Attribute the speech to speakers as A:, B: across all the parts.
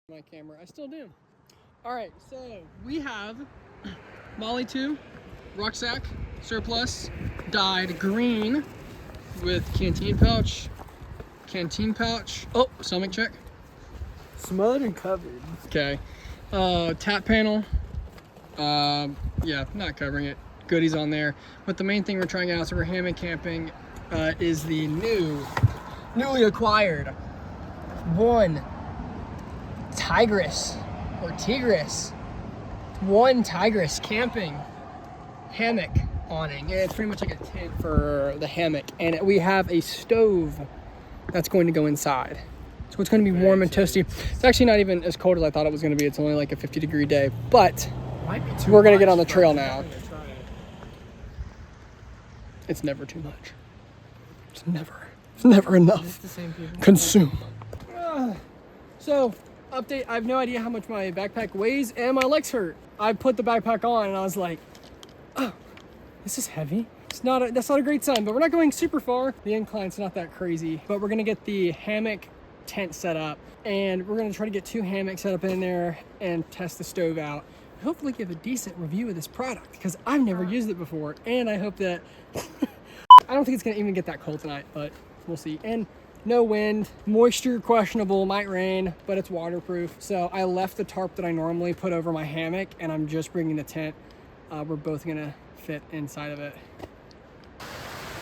A: my camera. I still do. All right, so we have Molly 2 rucksack surplus dyed green with canteen pouch. Oh, stomach check.
B: Smothered and covered.
A: Okay. Tap panel. Yeah, not covering it. Goodies on there. But the main thing we're trying out, so we're hammock camping, is the newly acquired One Tigris or Tigris. One Tigris camping hammock awning. It's pretty much like a tent for the hammock, and we have a stove that's going to go inside. So it's going to be warm and toasty. It's actually not even as cold as I thought it was going to be. It's only like a 50-degree day, but we're going to get on the trail now. It's never too much. It's never enough. Consume. So, update, I have no idea how much my backpack weighs and my legs hurt. I put the backpack on and I was like, oh, this is heavy. That's not a great sign, but we're not going super far. The incline's not that crazy, but we're gonna get the hammock tent set up and we're gonna try to get 2 hammocks set up in there and test the stove out. Hopefully give a decent review of this product because I've never used it before, and I hope that I don't think it's gonna even get that cold tonight, but we'll see. And no wind, moisture questionable, might rain, but it's waterproof. So I left the tarp that I normally put over my hammock and I'm just bringing the tent. We're both gonna fit inside of it.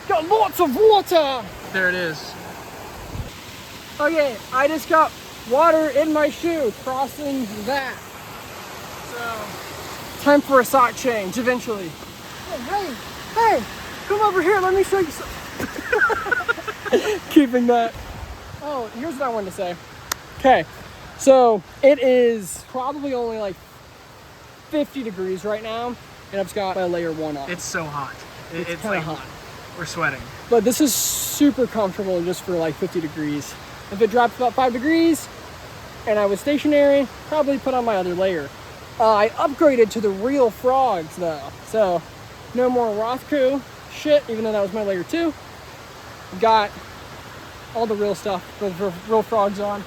A: Got lots of water! There it is. Okay, I just got water in my shoe crossing that. So, time for a sock change eventually. Hey, come over here, let me show you something. Keeping that. Oh, here's what I wanted to say. Okay, so it is probably only like 50 degrees right now, and I've just got my layer 1 on.
B: It's so hot. It's
A: kind
B: like
A: of hot.
B: We're sweating.
A: But this is super comfortable just for like 50 degrees. If it drops about 5 degrees and I was stationary, probably put on my other layer. I upgraded to the real frogs though. So no more Rothko shit, even though that was my layer 2. Got all the real stuff with real frogs on.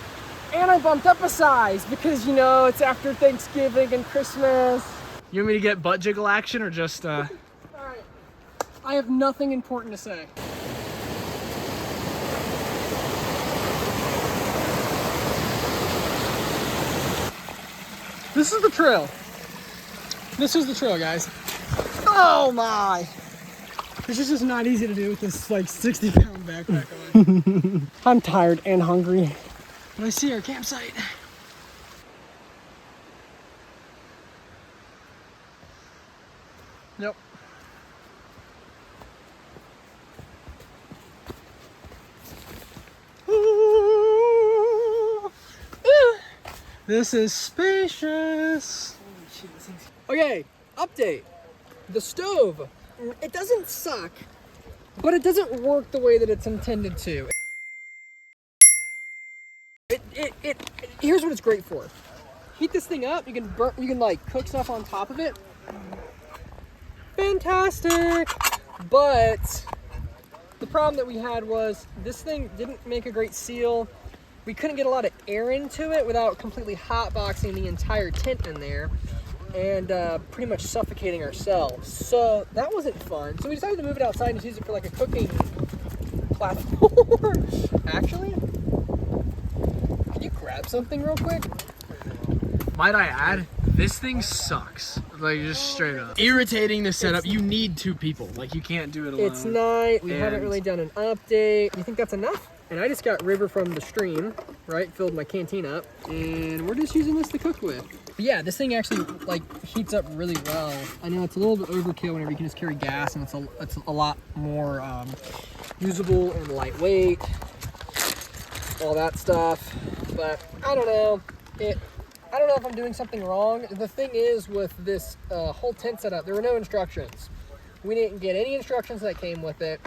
A: And I bumped up a size because, you know, it's after Thanksgiving and Christmas.
B: You want me to get butt jiggle action or just
A: All right. I have nothing important to say. This is the trail. This is the trail, guys. Oh my! This is just not easy to do with this like 60-pound backpack on. I'm tired and hungry, but I see our campsite. Yep. This is spacious. Okay, update. The stove, it doesn't suck, but it doesn't work the way that it's intended to. Here's what it's great for. Heat this thing up, you can like cook stuff on top of it. Fantastic. But the problem that we had was this thing didn't make a great seal. We couldn't get a lot of air into it without completely hotboxing the entire tent in there and pretty much suffocating ourselves. So that wasn't fun. So we decided to move it outside and use it for like a cooking platform. Actually, can you grab something real quick?
B: Might I add, this thing sucks. Like, just straight up. Irritating to set up. You need 2 people. Like, you can't do it alone.
A: It's night. We haven't really done an update. You think that's enough? And I just got river from the stream, right? Filled my canteen up. And we're just using this to cook with. But yeah, this thing actually, like, heats up really well. I know it's a little bit overkill whenever you can just carry gas, and it's a lot more usable and lightweight. All that stuff. But I don't know. I don't know if I'm doing something wrong. The thing is, with this whole tent setup, there were no instructions. We didn't get any instructions that came with it.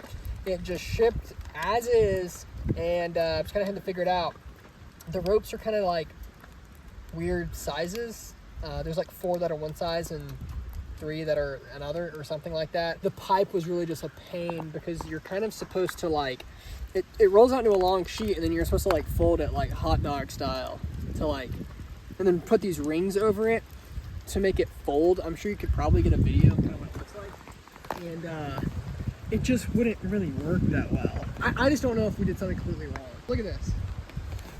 A: It just shipped as is, and just kind of had to figure it out. The ropes are kind of like weird sizes. There's like 4 that are one size and 3 that are another, or something like that. The pipe was really just a pain because you're kind of supposed to like, it rolls out into a long sheet, and then you're supposed to like fold it like hot dog style to like and then put these rings over it to make it fold. I'm sure you could probably get a video of kind of what it looks like. And it just wouldn't really work that well. I just don't know if we did something completely wrong. Look at this.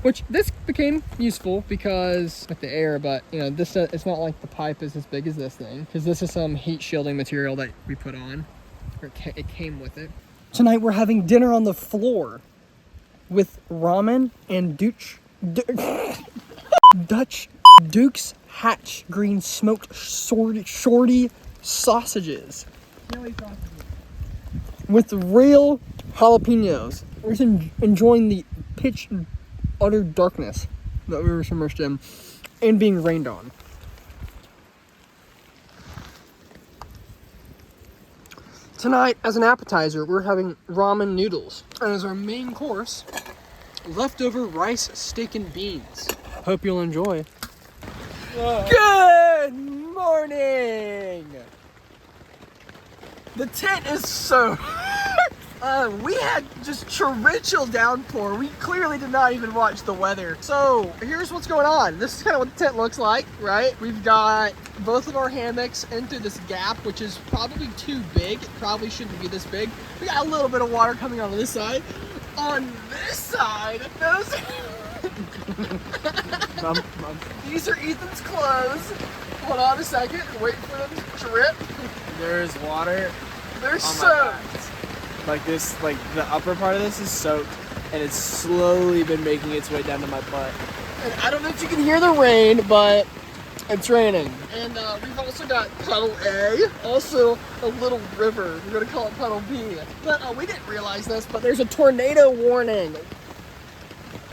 A: Which this became useful because with the air, but you know, this it's not like the pipe is as big as this thing, because this is some heat shielding material that we put on, or it came with it. Tonight we're having dinner on the floor with ramen and Dutch Duke's Hatch green smoked shorty sausages with real jalapenos. We're just enjoying the pitch utter darkness that we were submerged in and being rained on. Tonight, as an appetizer, we're having ramen noodles, and as our main course, leftover rice, steak, and beans. Hope you'll enjoy. Good morning! The tent is soaked. We had just torrential downpour. We clearly did not even watch the weather. So here's what's going on. This is kind of what the tent looks like, right? We've got both of our hammocks into this gap, which is probably too big. It probably shouldn't be this big. We got a little bit of water coming on this side. On this side, those these are Ethan's clothes. Hold on a second. Wait for them to drip.
C: There's water.
A: They're soaked.
C: Like this, like the upper part of this is soaked, and it's slowly been making its way down to my butt.
A: And I don't know if you can hear the rain, but it's raining. And we've also got puddle A, also a little river. We're gonna call it puddle B. But we didn't realize this, but there's a tornado warning.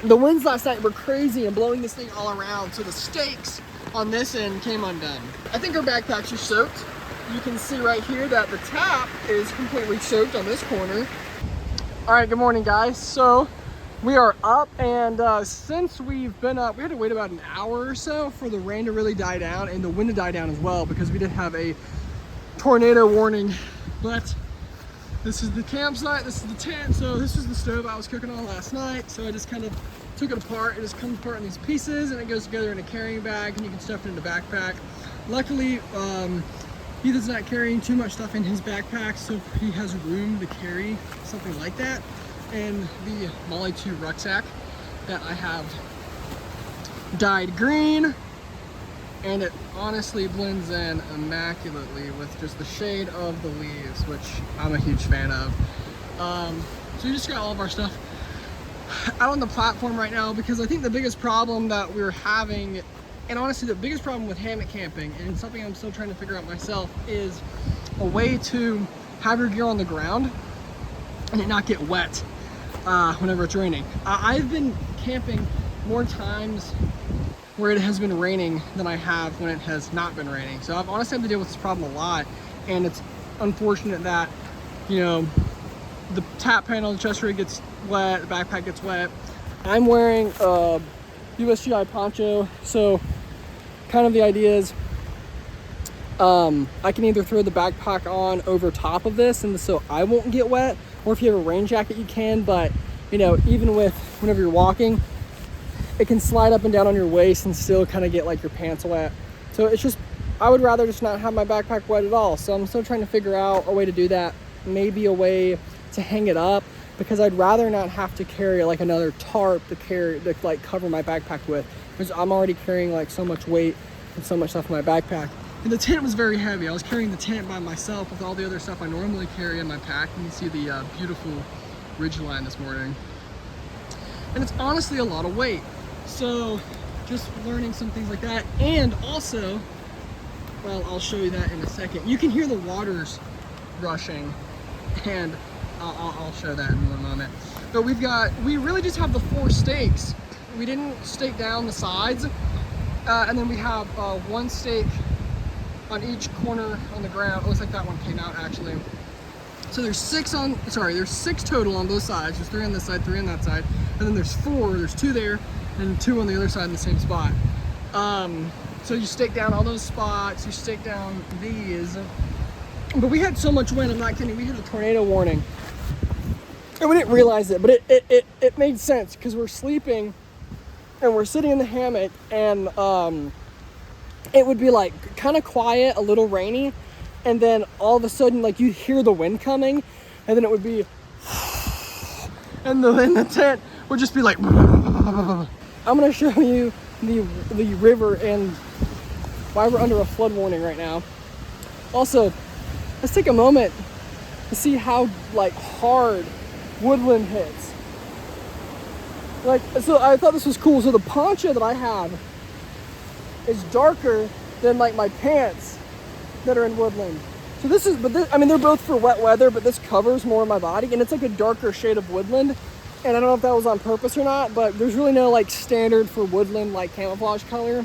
A: The winds last night were crazy and blowing this thing all around, so the stakes on this end came undone. I think our backpacks are soaked. You can see right here that the tap is completely soaked on this corner. All right, good morning, guys. So we are up, and since we've been up, we had to wait about an hour or so for the rain to really die down and the wind to die down as well, because we did have a tornado warning. But this is the campsite, this is the tent. So this is the stove I was cooking on last night. So I just kind of took it apart. It just comes apart in these pieces, and it goes together in a carrying bag, and you can stuff it in a backpack. Luckily, Ethan's not carrying too much stuff in his backpack, so he has room to carry something like that. And the Molly 2 rucksack that I have dyed green, and it honestly blends in immaculately with just the shade of the leaves, which I'm a huge fan of. So we just got all of our stuff out on the platform right now, because I think the biggest problem that we're having, and honestly the biggest problem with hammock camping, and something I'm still trying to figure out myself, is a way to have your gear on the ground and it not get wet whenever it's raining. I've been camping more times where it has been raining than I have when it has not been raining. So I've honestly had to deal with this problem a lot, and it's unfortunate that, you know, the tap panel, the chest rig gets wet, the backpack gets wet. I'm wearing a USGI poncho, so kind of the idea is I can either throw the backpack on over top of this and so I won't get wet, or if you have a rain jacket you can, but you know, even with whenever you're walking, it can slide up and down on your waist and still kind of get like your pants wet. So it's just, I would rather just not have my backpack wet at all. So I'm still trying to figure out a way to do that, maybe a way to hang it up, because I'd rather not have to carry like another tarp to like cover my backpack with, because I'm already carrying like so much weight and so much stuff in my backpack. And the tent was very heavy. I was carrying the tent by myself with all the other stuff I normally carry in my pack. You can see the beautiful ridge line this morning. And it's honestly a lot of weight. So just learning some things like that. And also, well, I'll show you that in a second. You can hear the waters rushing, and I'll show that in one moment. But we really just have the 4 stakes. We didn't stake down the sides. And then we have one stake on each corner on the ground. It looks like that one came out actually. So there's 6 total on both sides. There's 3 on this side, 3 on that side. And then there's 4, there's 2 there, and 2 on the other side in the same spot. So you stake down all those spots, you stake down these. But we had so much wind, I'm not kidding, we had a tornado warning. And we didn't realize it, but it made sense, because we're sleeping and we're sitting in the hammock, and it would be like kind of quiet, a little rainy, and then all of a sudden like you'd hear the wind coming, and then it would be and the tent would just be like I'm gonna show you the river and why we're under a flood warning right now. Also, let's take a moment to see how like hard woodland hits. Like, so I thought this was cool. So the poncho that I have is darker than like my pants that are in woodland. So this is, I mean, they're both for wet weather, but this covers more of my body, and it's like a darker shade of woodland. And I don't know if that was on purpose or not, but there's really no like standard for woodland like camouflage color.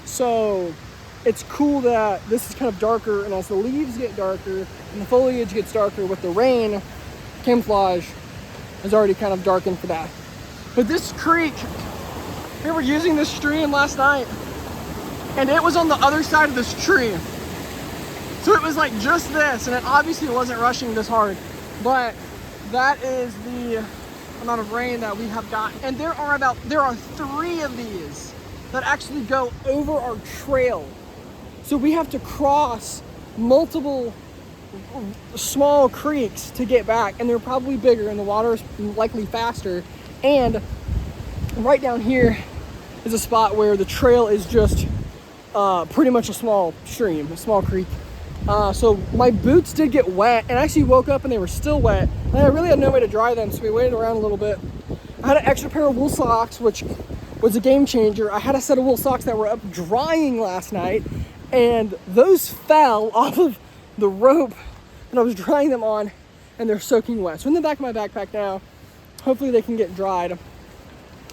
A: So it's cool that this is kind of darker, and as the leaves get darker and the foliage gets darker with the rain, camouflage is already kind of darkened for that. But this creek, we were using this stream last night, and it was on the other side of this tree. So it was like just this, and it obviously wasn't rushing this hard, but that is the amount of rain that we have gotten. And there are 3 of these that actually go over our trail. So we have to cross multiple small creeks to get back, and they're probably bigger and the water is likely faster. And right down here is a spot where the trail is just pretty much a small stream, a small creek. So my boots did get wet, and I actually woke up and they were still wet, and I really had no way to dry them, so we waited around a little bit. I had an extra pair of wool socks, which was a game changer. I had a set of wool socks that were up drying last night, and those fell off of the rope that I was drying them on, and they're soaking wet. So in the back of my backpack now, hopefully they can get dried.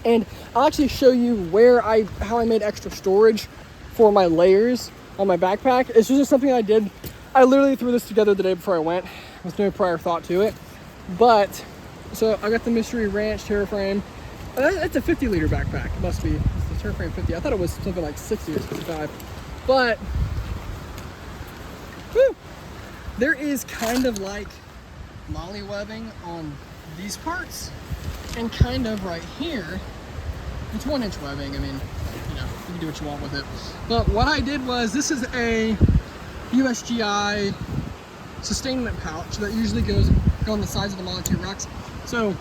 A: And I'll actually show you how I made extra storage for my layers on my backpack. It's just something I did. I literally threw this together the day before I went with no prior thought to it. But, so I got the Mystery Ranch Terraframe. It's a 50-liter backpack. It must be. It's the Terraframe 50. I thought it was something like 60 or 65. But, whew, there is kind of like molly webbing on these parts, and kind of right here. It's 1-inch webbing. I mean, you know, you can do what you want with it. But what I did was, this is a USGI sustainment pouch that usually go on the sides of the Model 2 rucks. So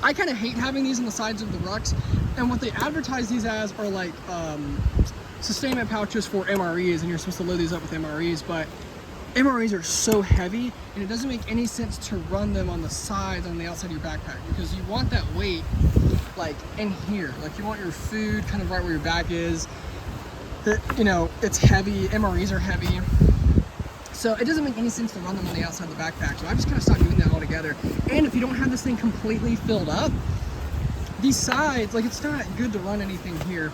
A: I kind of hate having these on the sides of the rucks, and what they advertise these as are like sustainment pouches for MREs, and you're supposed to load these up with MREs, but MREs are so heavy, and it doesn't make any sense to run them on the sides, on the outside of your backpack, because you want that weight like in here. Like, you want your food kind of right where your back is. That, you know, it's heavy. MREs are heavy, so it doesn't make any sense to run them on the outside of the backpack. So I just kind of stopped doing that altogether. And if you don't have this thing completely filled up, these sides, like, it's not good to run anything here.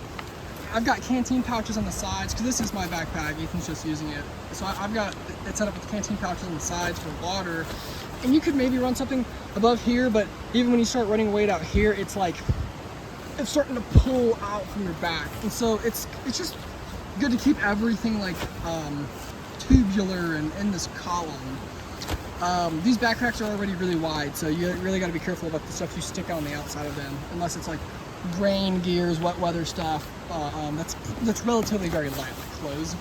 A: I've got canteen pouches on the sides, because this is my backpack. Ethan's just using it. So I've got it set up with canteen pouches on the sides for water. And you could maybe run something above here, but even when you start running weight out here, it's like, it's starting to pull out from your back. And so it's just good to keep everything like tubular and in this column. These backpacks are already really wide, so you really got to be careful about the stuff you stick on the outside of them, unless it's like rain gears, wet weather stuff. That's relatively very light, like clothes,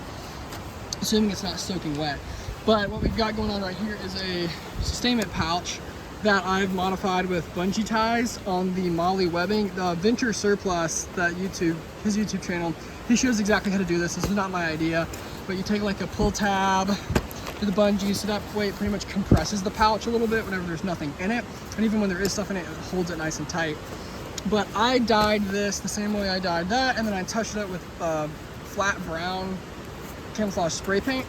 A: assuming it's not soaking wet. But what we've got going on right here is a sustainment pouch that I've modified with bungee ties on the molly webbing. The Venture Surplus, his YouTube channel, he shows exactly how to do this. This is not my idea, but you take like a pull tab to the bungee, so that way it pretty much compresses the pouch a little bit whenever there's nothing in it, and even when there is stuff in it, it holds it nice and tight. But I dyed this the same way I dyed that, and then I touched it up with flat brown camouflage spray paint,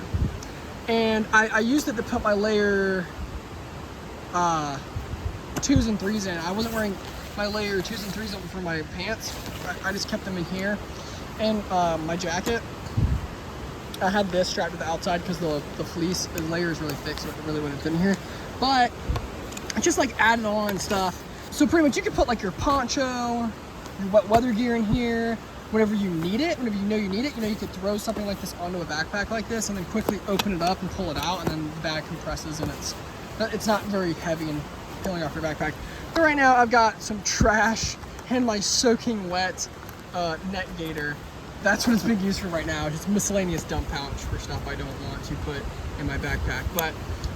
A: and I used it to put my layer 2s and 3s in. I wasn't wearing my layer 2s and 3s for my pants. I just kept them in here. And my jacket, I had this strapped to the outside because the fleece, the layer is really thick, so it really wouldn't fit in here. But I just like added on stuff. So pretty much you could put like your poncho, your wet weather gear in here, whenever you need it, whenever you know you need it. You know, you could throw something like this onto a backpack like this and then quickly open it up and pull it out, and then the bag compresses and it's not very heavy and peeling off your backpack. But right now I've got some trash and my soaking wet net gator. That's what it's being used for right now. Just a miscellaneous dump pouch for stuff I don't want to put in my backpack. But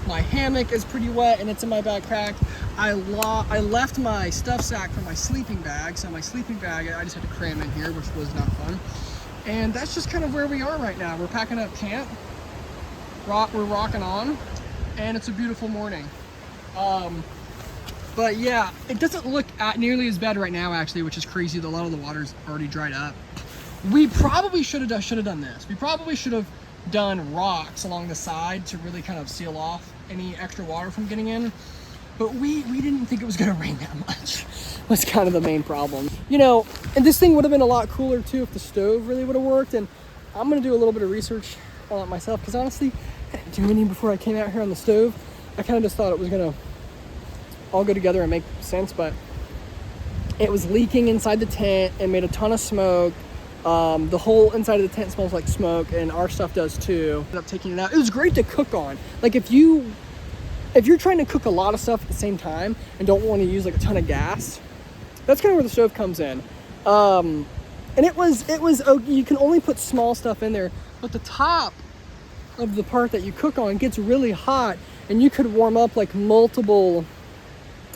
A: my hammock is pretty wet and it's in my backpack. I left my stuff sack for my sleeping bag. So my sleeping bag, I just had to cram in here, which was not fun. And that's just kind of where we are right now. We're packing up camp. We're rocking on. And it's a beautiful morning. But yeah, it doesn't look nearly as bad right now actually, which is crazy. A lot of the water's already dried up. We probably should have done this. We probably should have done rocks along the side to really kind of seal off any extra water from getting in. But we didn't think it was gonna rain that much. Was kind of the main problem. You know, and this thing would have been a lot cooler too if the stove really would have worked. And I'm gonna do a little bit of research on it myself, because honestly, I didn't do any before I came out here on the stove. I kind of just thought it was gonna all go together and make sense, but it was leaking inside the tent and made a ton of smoke. The whole inside of the tent smells like smoke, and our stuff does too. Ended up taking it out. It was great to cook on. Like if you're trying to cook a lot of stuff at the same time and don't want to use like a ton of gas, that's kind of where the stove comes in. And it was you can only put small stuff in there, but the top of the part that you cook on gets really hot, and you could warm up like multiple,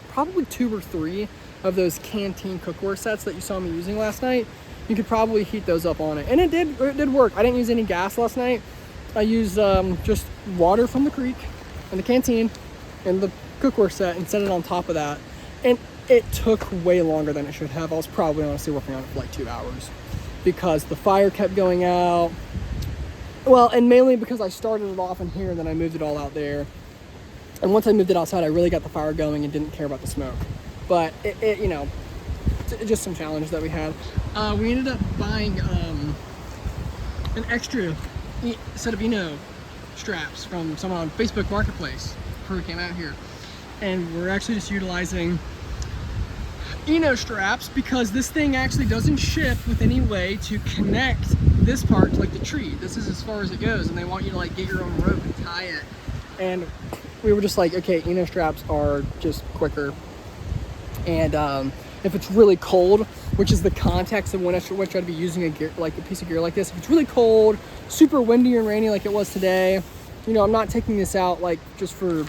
A: probably 2 or 3 of those canteen cookware sets that you saw me using last night. You could probably heat those up on it, and it did work. I didn't use any gas last night. I used just water from the creek and the canteen and the cookware set and set it on top of that, and it took way longer than it should have. I was probably honestly working on it for like 2 hours because the fire kept going out. Well, and mainly because I started it off in here and then I moved it all out there, and once I moved it outside I really got the fire going and didn't care about the smoke. But it you know, just some challenges that we had. We ended up buying an extra set of straps from someone on Facebook Marketplace before we came out here, and we're actually just utilizing straps because this thing actually doesn't ship with any way to connect this part to like the tree. This is as far as it goes, and they want you to like get your own rope and tie it. And we were just like, okay, straps are just quicker. And if it's really cold, which is the context of when I try to be using a piece of gear like this, if it's really cold, super windy and rainy like it was today, I'm not taking this out like just for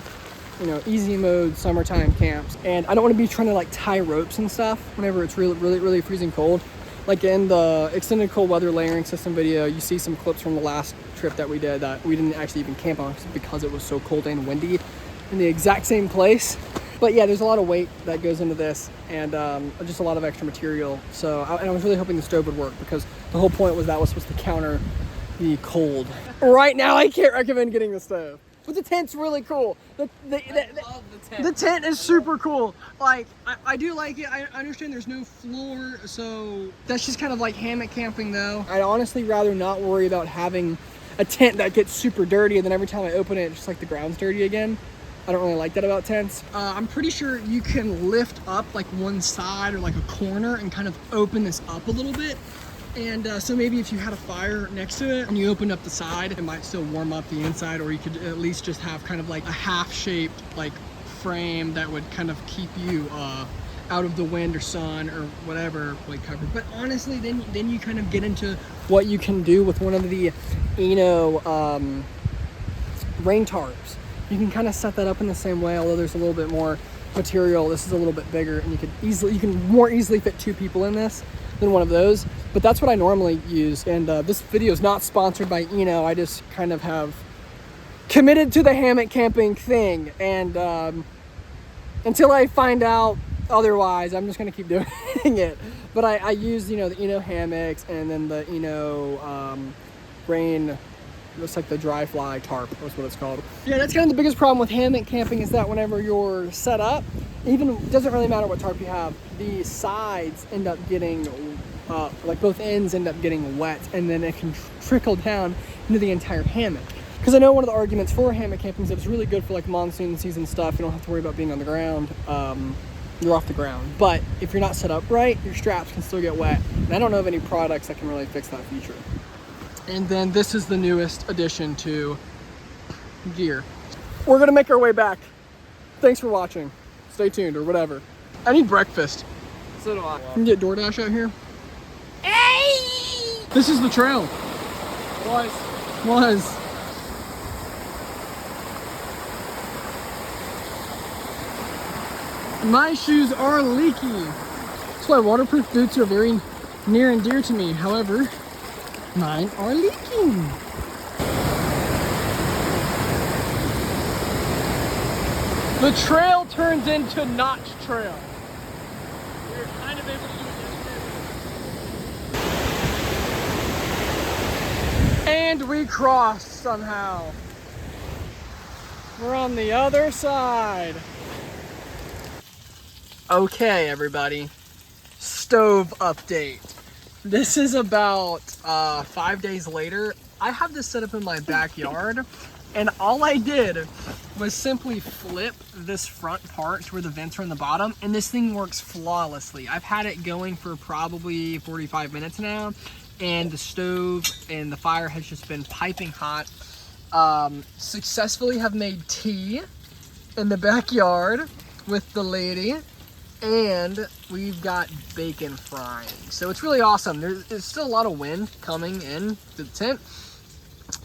A: easy mode summertime camps. And I don't want to be trying to like tie ropes and stuff whenever it's really freezing cold. Like in the extended cold weather layering system video, you see some clips from the last trip that we did that we didn't actually even camp on because it was so cold and windy in the exact same place. But yeah, there's a lot of weight that goes into this, and just a lot of extra material. So I was really hoping the stove would work, because the whole point was that was supposed to counter the cold. Right now, I can't recommend getting the stove. But the tent's really cool. I love the tent. The tent is super cool. Like, I do like it. I understand there's no floor, so that's just kind of like hammock camping though. I'd honestly rather not worry about having a tent that gets super dirty, and then every time I open it, it's just like the ground's dirty again. I don't really like that about tents. I'm pretty sure you can lift up like one side or like a corner and kind of open this up a little bit. And so maybe if you had a fire next to it and you opened up the side, it might still warm up the inside, or you could at least just have kind of like a half-shaped like frame that would kind of keep you out of the wind or sun or whatever, like covered. But honestly, then you kind of get into what you can do with one of the rain tarps. You can kind of set that up in the same way, although there's a little bit more material. This is a little bit bigger, and you can more easily fit 2 people in this than one of those. But that's what I normally use. And this video is not sponsored by I just kind of have committed to the hammock camping thing, and until I find out otherwise, I'm just gonna keep doing it. But I use the hammocks, and then the rain. Looks like the dry fly tarp, that's what it's called. Yeah, that's kind of the biggest problem with hammock camping, is that whenever you're set up, it doesn't really matter what tarp you have, the sides end up getting, like both ends end up getting wet, and then it can trickle down into the entire hammock. Because I know one of the arguments for hammock camping is that it's really good for like monsoon season stuff. You don't have to worry about being on the ground. You're off the ground. But if you're not set up right, your straps can still get wet. And I don't know of any products that can really fix that feature. And then this is the newest addition to gear. We're gonna make our way back. Thanks for watching. Stay tuned, or whatever. I need breakfast.
C: So do I.
A: You can get DoorDash out here. Hey! This is the trail. Was. My shoes are leaky. That's why waterproof boots are very near and dear to me. However, mine are leaking. The trail turns into Notch Trail. We're kind of able to do it yesterday. And we crossed somehow. We're on the other side. Okay, everybody. Stove update. This is about 5 days later. I have this set up in my backyard, and all I did was simply flip this front part to where the vents are on the bottom, and this thing works flawlessly. I've had it going for probably 45 minutes now, and the stove and the fire has just been piping hot. Successfully have made tea in the backyard with the lady, and we've got bacon frying. So it's really awesome. There's still a lot of wind coming in to the tent,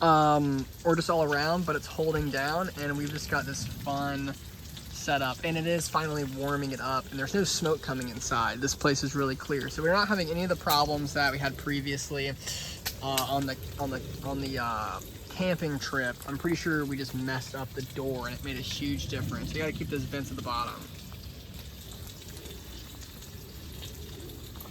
A: or just all around, but it's holding down, and we've just got this fun setup, and it is finally warming it up, and there's no smoke coming inside. This place is really clear, so we're not having any of the problems that we had previously on the camping trip. I'm pretty sure we just messed up the door, and it made a huge difference. You got to keep those vents at the bottom.